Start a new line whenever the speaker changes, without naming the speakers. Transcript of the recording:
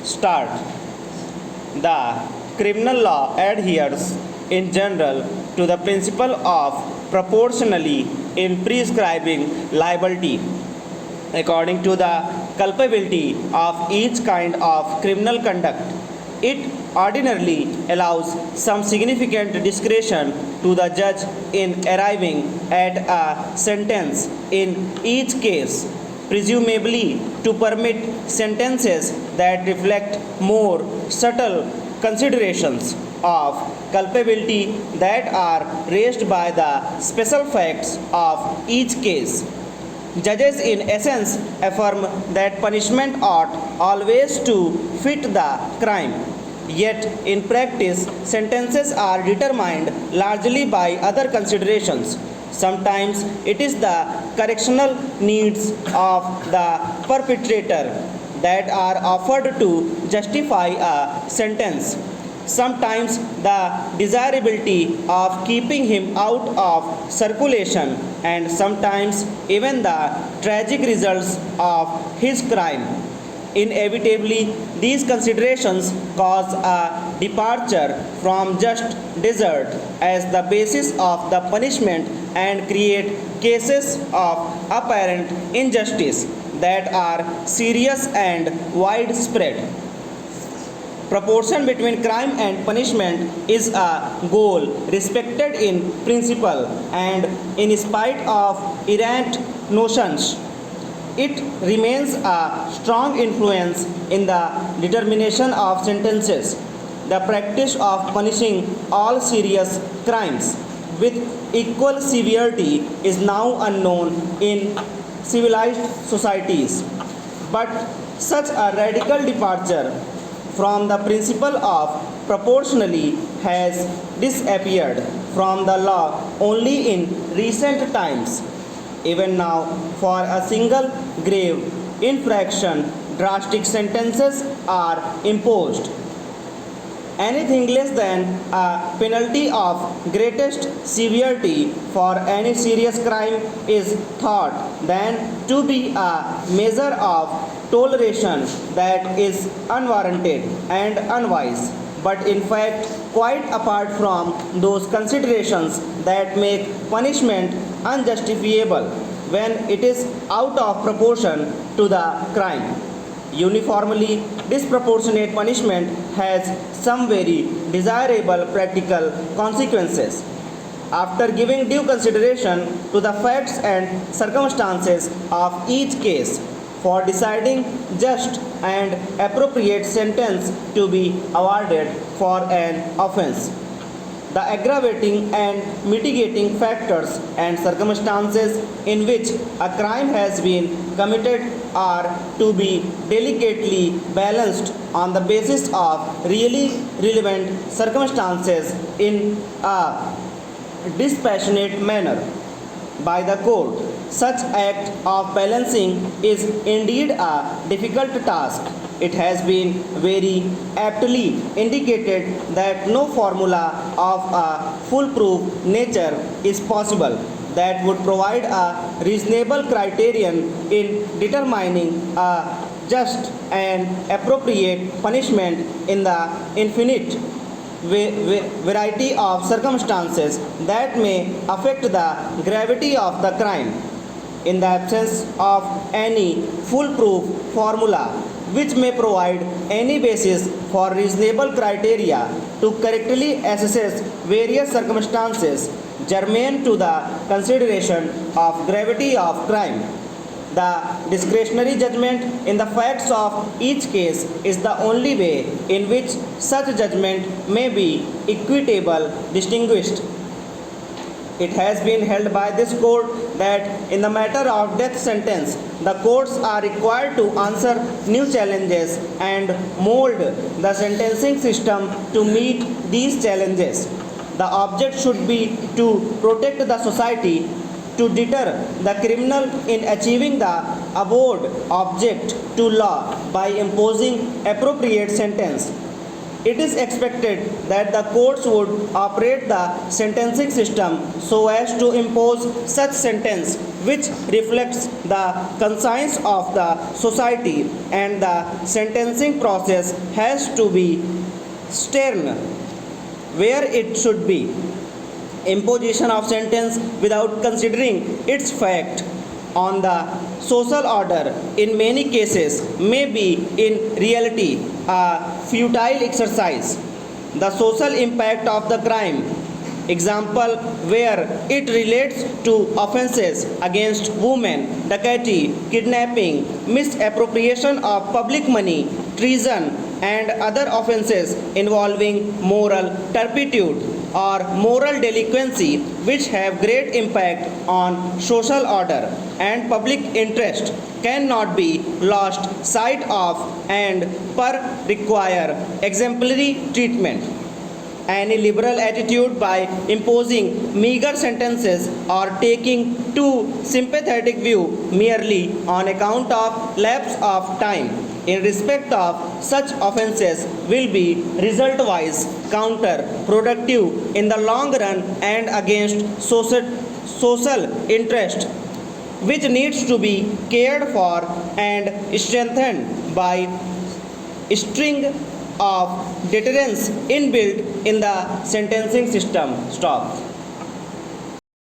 Start. The criminal law adheres in general to the principle of proportionality in prescribing liability according to the culpability of each kind of criminal conduct. It ordinarily allows some significant discretion to the judge in arriving at a sentence in each case, presumably to permit sentences that reflect more subtle considerations of culpability that are raised by the special facts of each case. Judges, in essence, affirm that punishment ought always to fit the crime. Yet, in practice, sentences are determined largely by other considerations. Sometimes it is the correctional needs of the perpetrator that are offered to justify a sentence. Sometimes the desirability of keeping him out of circulation, and sometimes even the tragic results of his crime. Inevitably, these considerations cause a departure from just desert as the basis of the punishment and create cases of apparent injustice that are serious and widespread. Proportion between crime and punishment is a goal respected in principle and in spite of errant notions. It remains a strong influence in the determination of sentences. The practice of punishing all serious crimes with equal severity is now unknown in civilized societies. But such a radical departure from the principle of proportionality has disappeared from the law only in recent times. Even now, for a single grave infraction, drastic sentences are imposed. Anything less than a penalty of greatest severity for any serious crime is thought then to be a measure of toleration that is unwarranted and unwise, but in fact quite apart from those considerations that make punishment unjustifiable when it is out of proportion to the crime. Uniformly disproportionate punishment has some very desirable practical consequences. After giving due consideration to the facts and circumstances of each case, for deciding just and appropriate sentence to be awarded for an offense. The aggravating and mitigating factors and circumstances in which a crime has been committed are to be delicately balanced on the basis of really relevant circumstances in a dispassionate manner by the court. Such act of balancing is indeed a difficult task. It has been very aptly indicated that no formula of a foolproof nature is possible that would provide a reasonable criterion in determining a just and appropriate punishment in the infinite variety of circumstances that may affect the gravity of the crime. In the absence of any foolproof formula which may provide any basis for reasonable criteria to correctly assess various circumstances germane to the consideration of gravity of crime. The discretionary judgment in the facts of each case is the only way in which such judgment may be equitable distinguished. It has been held by this court that in the matter of death sentence, the courts are required to answer new challenges and mold the sentencing system to meet these challenges. The object should be to protect the society, to deter the criminal in achieving the abode object to law by imposing appropriate sentence. It is expected that the courts would operate the sentencing system so as to impose such sentence which reflects the conscience of the society, and the sentencing process has to be stern where it should be. Imposition of sentence without considering its effect on the social order in many cases may be in reality a futile exercise. The social impact of the crime, example where it relates to offences against women, dacoity, kidnapping, misappropriation of public money, treason, and other offences involving moral turpitude or moral delinquency which have great impact on social order and public interest cannot be lost sight of and per require exemplary treatment. Any liberal attitude by imposing meager sentences or taking too sympathetic view merely on account of lapse of time in respect of such offences will be result-wise counterproductive in the long run and against social interest, which needs to be cared for and strengthened by string of deterrence inbuilt in the sentencing system. Stop.